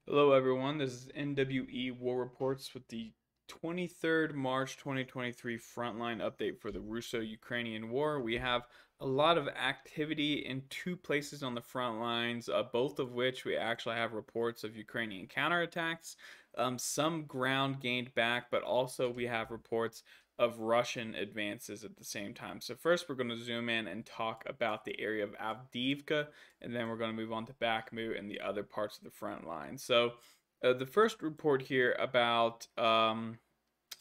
Hello, everyone. This is NWE War Reports with the 23rd March 2023 frontline update for the Russo-Ukrainian War. We have a lot of activity in two places on the front lines, both of which we actually have reports of Ukrainian counterattacks, some ground gained back, but also we have reports of Russian advances at the same time. So first we're going to zoom in and talk about the area of Avdiivka, and then we're going to move on to Bakhmut and the other parts of the front line. So the first report here about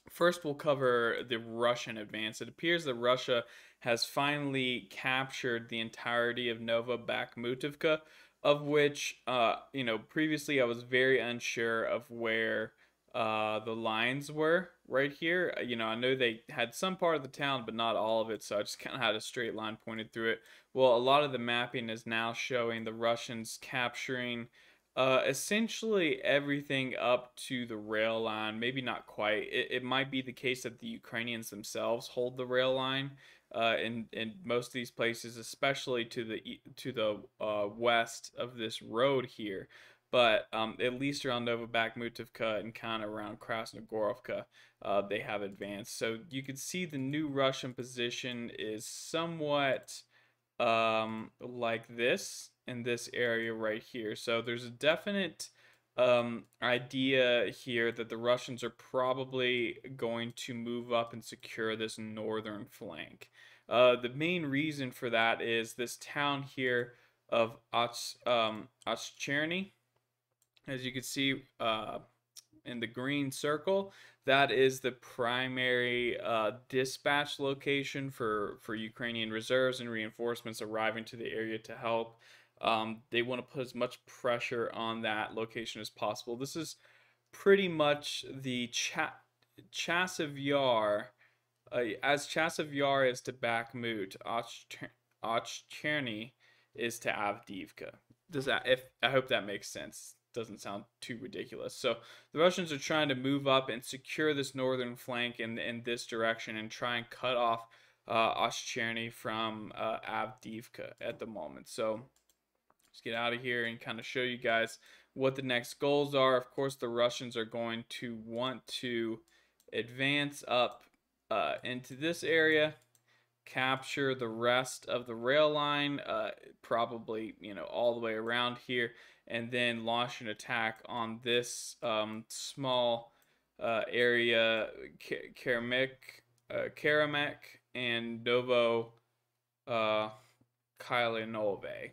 first we'll cover the Russian advance. It appears that Russia has finally captured the entirety of Novobakhmutivka, of which previously I was very unsure of where the lines were right here. I know they had some part of the town, but not all of it, so I just kind of had a straight line pointed through it. Well, a lot of the mapping is now showing the Russians capturing essentially everything up to the rail line. Maybe not quite. It might be the case that the Ukrainians themselves hold the rail line in most of these places, especially to the west of this road here. But at least around Novobakhmutivka and kind of around Krasnogorovka, they have advanced. So you can see the new Russian position is somewhat like this in this area right here. So there's a definite idea here that the Russians are probably going to move up and secure this northern flank. The main reason for that is this town here of Ochcherny. As you can see in the green circle, that is the primary dispatch location for Ukrainian reserves and reinforcements arriving to the area to help. They want to put as much pressure on that location as possible. This is pretty much the Chasiv Yar, as Chasiv Yar is to Bakhmut, Ochcherny is to Avdiivka. Does that? If I hope that makes sense. Doesn't sound too ridiculous. So the Russians are trying to move up and secure this northern flank in this direction and try and cut off Ochcherny from Avdiivka at the moment. So let's get out of here and kind of show you guys what the next goals are. Of course, the Russians are going to want to advance up into this area, capture the rest of the rail line, probably all the way around here, and then launch an attack on this small area, Karamek and Novo Kailinove.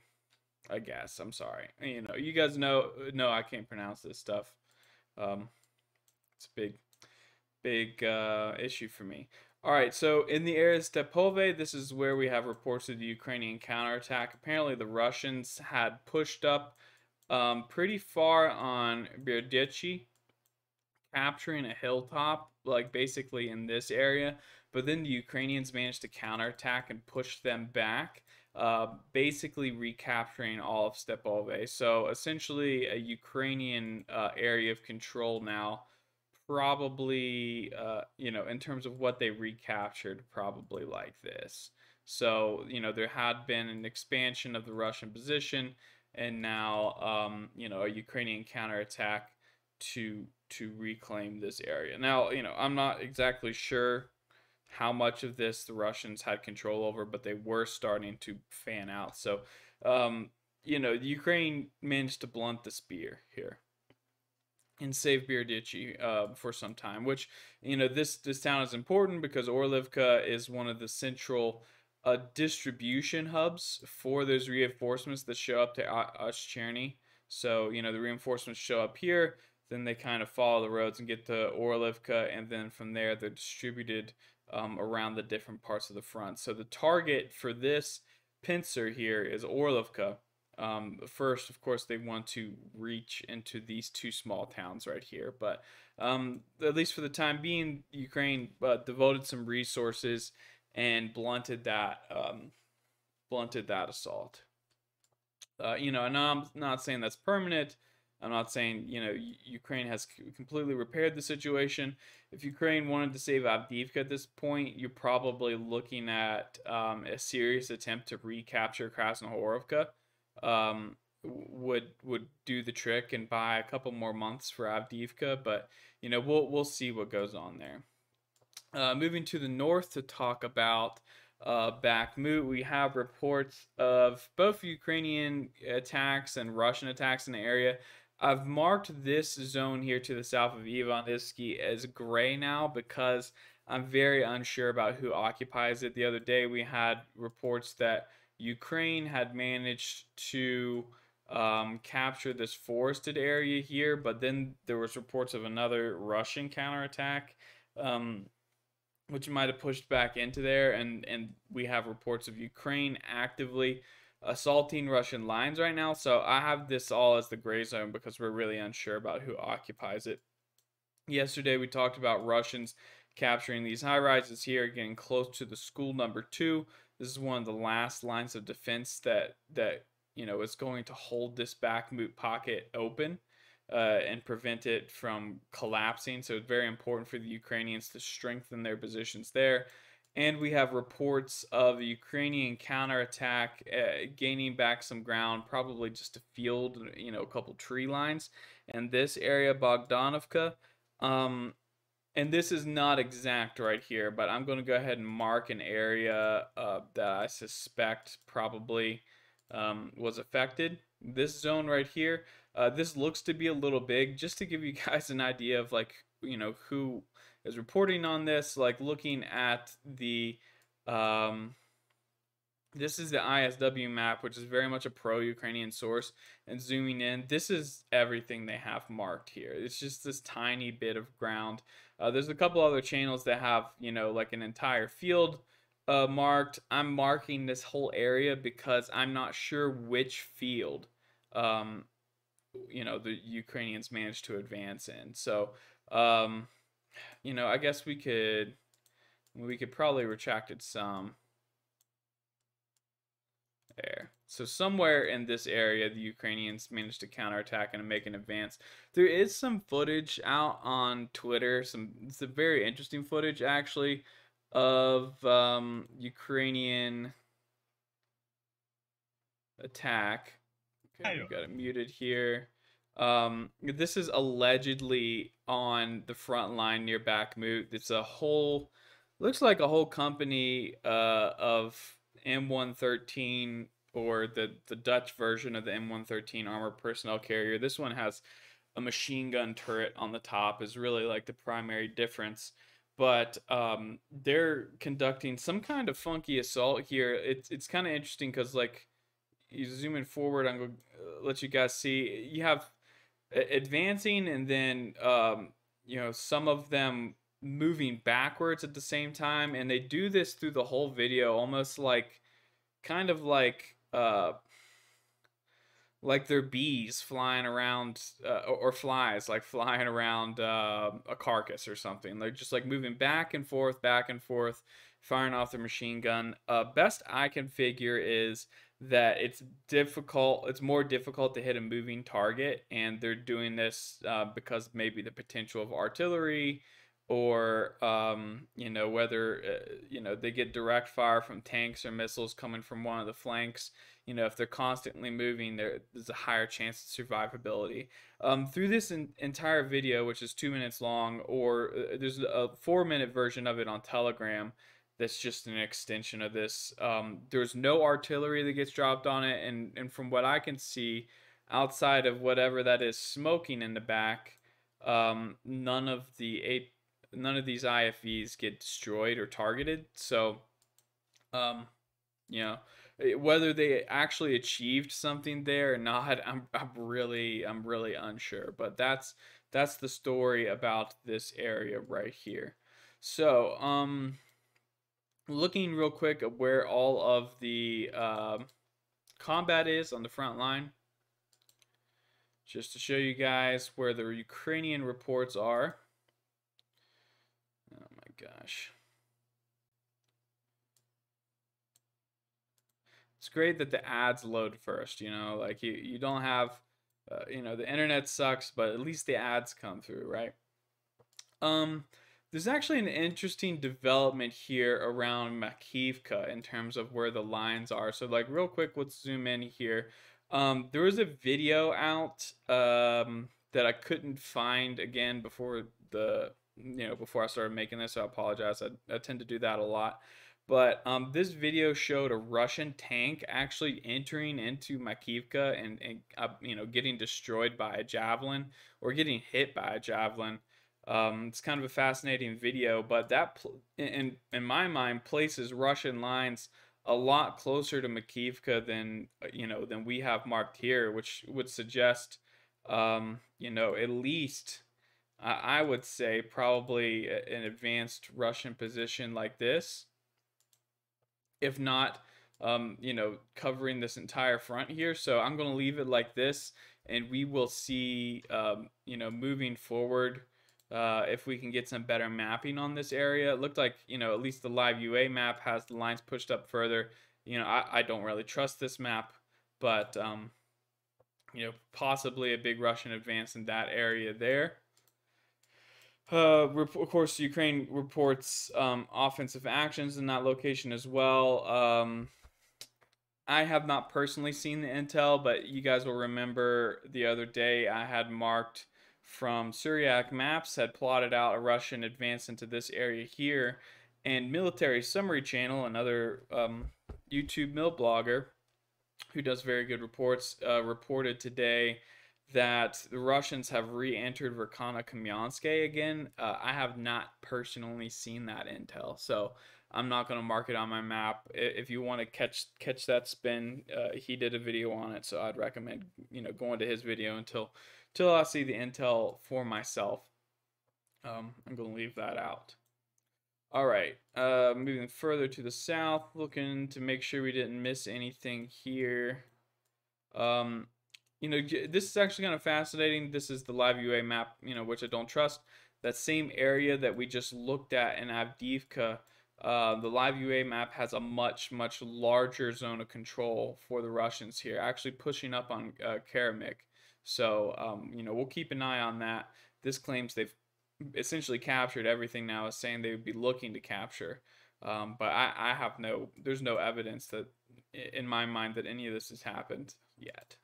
I guess. I'm sorry. You guys know. No, I can't pronounce this stuff. Um, it's a big issue for me. All right, so in the area of Stepove, this is where we have reports of the Ukrainian counterattack. Apparently, the Russians had pushed up pretty far on Berdichi, capturing a hilltop, like basically in this area. But then the Ukrainians managed to counterattack and push them back, basically recapturing all of Stepove. So essentially, a Ukrainian area of control now. Probably, in terms of what they recaptured, probably like this. So, there had been an expansion of the Russian position, and now, a Ukrainian counterattack to reclaim this area. Now, I'm not exactly sure how much of this the Russians had control over, but they were starting to fan out. So, the Ukraine managed to blunt the spear here and save Bierditchy for some time. Which this town is important because Orlivka is one of the central distribution hubs for those reinforcements that show up to Oshcherny. So the reinforcements show up here, then they kind of follow the roads and get to Orlivka, and then from there they're distributed around the different parts of the front. So the target for this pincer here is Orlivka. First, of course, they want to reach into these two small towns right here. But at least for the time being, Ukraine devoted some resources and blunted that assault. And I'm not saying that's permanent. I'm not saying Ukraine has completely repaired the situation. If Ukraine wanted to save Avdiivka at this point, you're probably looking at a serious attempt to recapture Krasnohorovka. would do the trick and buy a couple more months for Avdiivka, but we'll see what goes on there. Moving to the north to talk about Bakhmut, we have reports of both Ukrainian attacks and Russian attacks in the area. I've marked this zone here to the south of Ivaniivsky as gray now because I'm very unsure about who occupies it. The other day we had reports that Ukraine had managed to capture this forested area here, but then there was reports of another Russian counterattack. Which might have pushed back into there, and we have reports of Ukraine actively assaulting Russian lines right now. So I have this all as the gray zone because we're really unsure about who occupies it. Yesterday we talked about Russians capturing these high rises here, getting close to the school number 2. This is one of the last lines of defense that is going to hold this Bakhmut pocket open and prevent it from collapsing. So it's very important for the Ukrainians to strengthen their positions there. And we have reports of the Ukrainian counterattack gaining back some ground, probably just a field, a couple tree lines. And this area, Bogdanovka, and this is not exact right here, but I'm going to go ahead and mark an area that I suspect probably was affected. This zone right here, this looks to be a little big. Just to give you guys an idea of who is reporting on this, like looking at the this is the ISW map, which is very much a pro-Ukrainian source, and zooming in, this is everything they have marked here. It's just this tiny bit of ground. There's a couple other channels that have, like an entire field marked. I'm marking this whole area because I'm not sure which field, the Ukrainians managed to advance in. So, I guess we could probably retract it some. There. So somewhere in this area, the Ukrainians managed to counterattack and make an advance. There is some footage out on Twitter, it's a very interesting footage actually, of Ukrainian attack. Okay, we've got it muted here. This is allegedly on the front line near Bakhmut. It's looks like a whole company of M113, or the Dutch version of the M113 armored personnel carrier. This one has a machine gun turret on the top, is really like the primary difference. But they're conducting some kind of funky assault here. It's kind of interesting because, like, you zoom in forward, I'm going to let you guys see. You have advancing, and then some of them moving backwards at the same time, and they do this through the whole video, almost like kind of like they're bees flying around, or flies like flying around a carcass or something. They're just like moving back and forth, firing off their machine gun. Best I can figure is that it's more difficult to hit a moving target, and they're doing this because maybe the potential of artillery, or whether they get direct fire from tanks or missiles coming from one of the flanks. If they're constantly moving, there's a higher chance of survivability. Through this entire video, which is 2 minutes long, or there's a 4-minute version of it on Telegram that's just an extension of this. There's no artillery that gets dropped on it, and from what I can see, outside of whatever that is smoking in the back, none of these IFVs get destroyed or targeted. So, whether they actually achieved something there or not, I'm really unsure. But that's the story about this area right here. So, looking real quick at where all of the combat is on the front line, just to show you guys where the Ukrainian reports are. Oh my gosh. It's great that the ads load first, like you don't have, the internet sucks, but at least the ads come through, right? There's actually an interesting development here around Makivka in terms of where the lines are. So, like, real quick, let's zoom in here. There was a video out that I couldn't find again before before I started making this, so I apologize. I tend to do that a lot. But this video showed a Russian tank actually entering into Makivka and getting destroyed by a javelin or getting hit by a javelin. It's kind of a fascinating video, but in my mind places Russian lines a lot closer to Makivka than we have marked here, which would suggest at least I would say probably an advanced Russian position like this, if not, covering this entire front here. So I'm going to leave it like this, and we will see, moving forward, if we can get some better mapping on this area. It looked like, at least the live UA map has the lines pushed up further. I don't really trust this map, but, possibly a big Russian advance in that area there. Of course, Ukraine reports offensive actions in that location as well. I have not personally seen the intel, but you guys will remember the other day I had marked from Syriac Maps, had plotted out a Russian advance into this area here, and Military Summary Channel, another YouTube mill blogger who does very good reports, reported today that the Russians have re-entered Verkhana Kamyanske again. I have not personally seen that intel, so I'm not going to mark it on my map. If you want to catch that spin, he did a video on it, so I'd recommend going to his video until I see the intel for myself. I'm going to leave that out. All right, moving further to the south, looking to make sure we didn't miss anything here. This is actually kind of fascinating. This is the live UA map, which I don't trust. That same area that we just looked at in Avdiivka, the live UA map has a much, much larger zone of control for the Russians here, actually pushing up on Karamik. So, we'll keep an eye on that. This claims they've essentially captured everything now, is saying they would be looking to capture. But I have there's no evidence that, in my mind, that any of this has happened yet.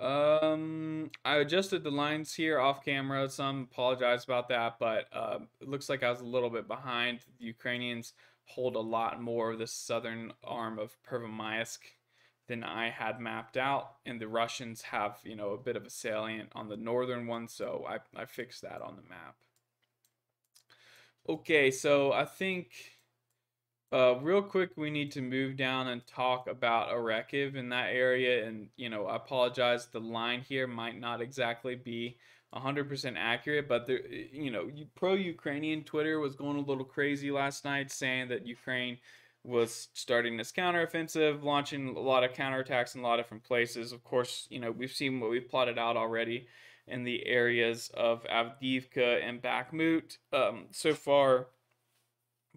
I adjusted the lines here off camera. Some apologize about that, but it looks like I was a little bit behind. The Ukrainians hold a lot more of the southern arm of Pervomaisk than I had mapped out, and the Russians have, a bit of a salient on the northern one, so I fixed that on the map. Okay, so I think real quick we need to move down and talk about Orekiv in that area, and I apologize, the line here might not exactly be 100% accurate, but there, pro-Ukrainian Twitter was going a little crazy last night, saying that Ukraine was starting this counteroffensive, launching a lot of counterattacks in a lot of different places. Of course, we've seen what we've plotted out already in the areas of Avdiivka and Bakhmut. So far,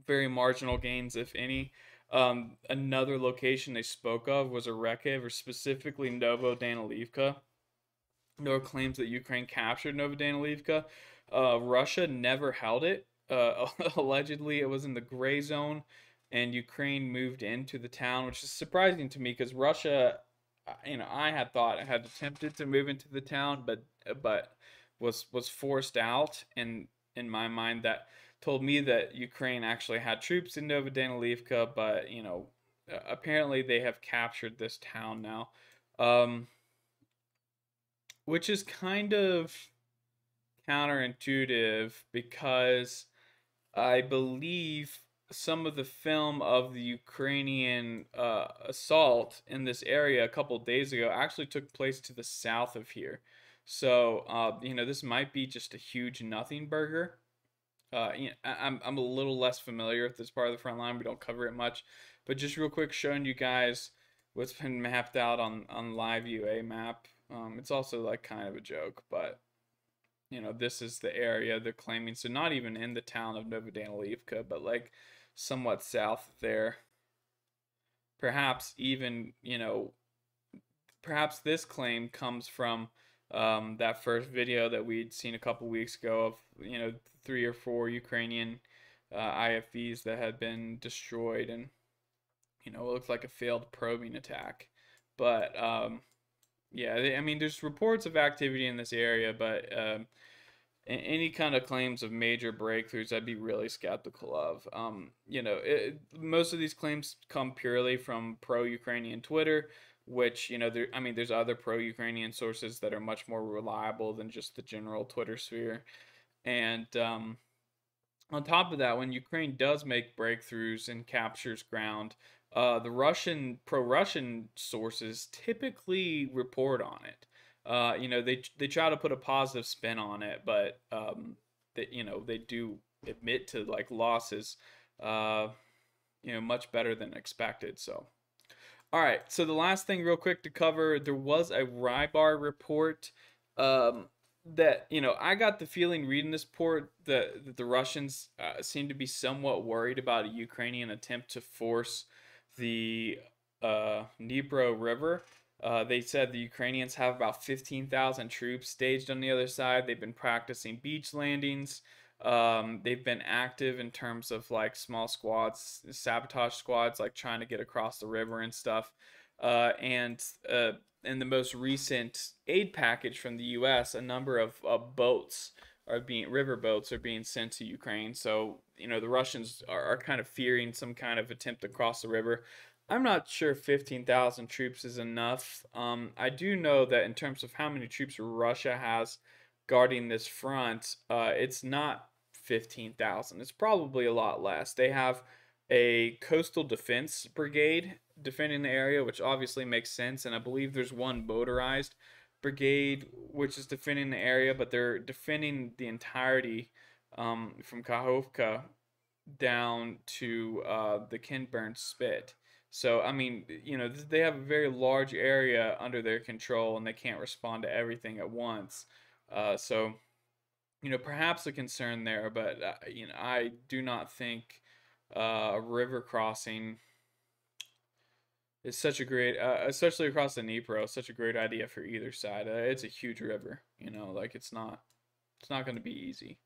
very marginal gains, if any. Another location they spoke of was Orekiv, or specifically Novodanilivka. There claims that Ukraine captured Novodanilivka. Russia never held it. Allegedly, it was in the gray zone, and Ukraine moved into the town, which is surprising to me because Russia, I had thought it had attempted to move into the town, but was forced out. And in my mind, that told me that Ukraine actually had troops in Novodanilivka, but apparently they have captured this town now, which is kind of counterintuitive because I believe some of the film of the Ukrainian assault in this area a couple days ago actually took place to the south of here. So, this might be just a huge nothing burger. I'm a little less familiar with this part of the front line. We don't cover it much, but just real quick, showing you guys what's been mapped out on live UA map. It's also like kind of a joke, but this is the area they're claiming. So not even in the town of Novodanilivka, but like somewhat south there. Perhaps even, perhaps this claim comes from that first video that we'd seen a couple weeks ago of, 3 or 4 Ukrainian IFVs that had been destroyed, and, it looked like a failed probing attack. But yeah, I mean, there's reports of activity in this area, but any kind of claims of major breakthroughs, I'd be really skeptical of. Most of these claims come purely from pro-Ukrainian Twitter, which I mean, there's other pro-Ukrainian sources that are much more reliable than just the general Twitter sphere. And on top of that, when Ukraine does make breakthroughs and captures ground, the Russian pro-Russian sources typically report on it. They try to put a positive spin on it, but they do admit to like losses, uh, much better than expected. So, all right. So the last thing, real quick to cover, there was a Rybar report. Um, that I got the feeling reading this report that the Russians seem to be somewhat worried about a Ukrainian attempt to force the Dnipro River. They said the Ukrainians have about 15,000 troops staged on the other side. They've been practicing beach landings. They've been active in terms of like small squads, sabotage squads, like trying to get across the river and stuff. And in the most recent aid package from the U.S., a number of river boats are being sent to Ukraine. So the Russians are kind of fearing some kind of attempt to cross the river. I'm not sure 15,000 troops is enough. I do know that in terms of how many troops Russia has guarding this front, it's not 15,000. It's probably a lot less. They have a coastal defense brigade defending the area, which obviously makes sense. And I believe there's one motorized brigade which is defending the area, but they're defending the entirety from Kahovka down to the Kinburn Spit. So, I mean, they have a very large area under their control and they can't respond to everything at once. So, perhaps a concern there, but, I do not think a river crossing is such a great, especially across the Dnipro, such a great idea for either side. It's a huge river, like it's not going to be easy.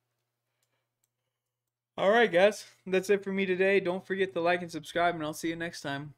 All right, guys, that's it for me today. Don't forget to like and subscribe, and I'll see you next time.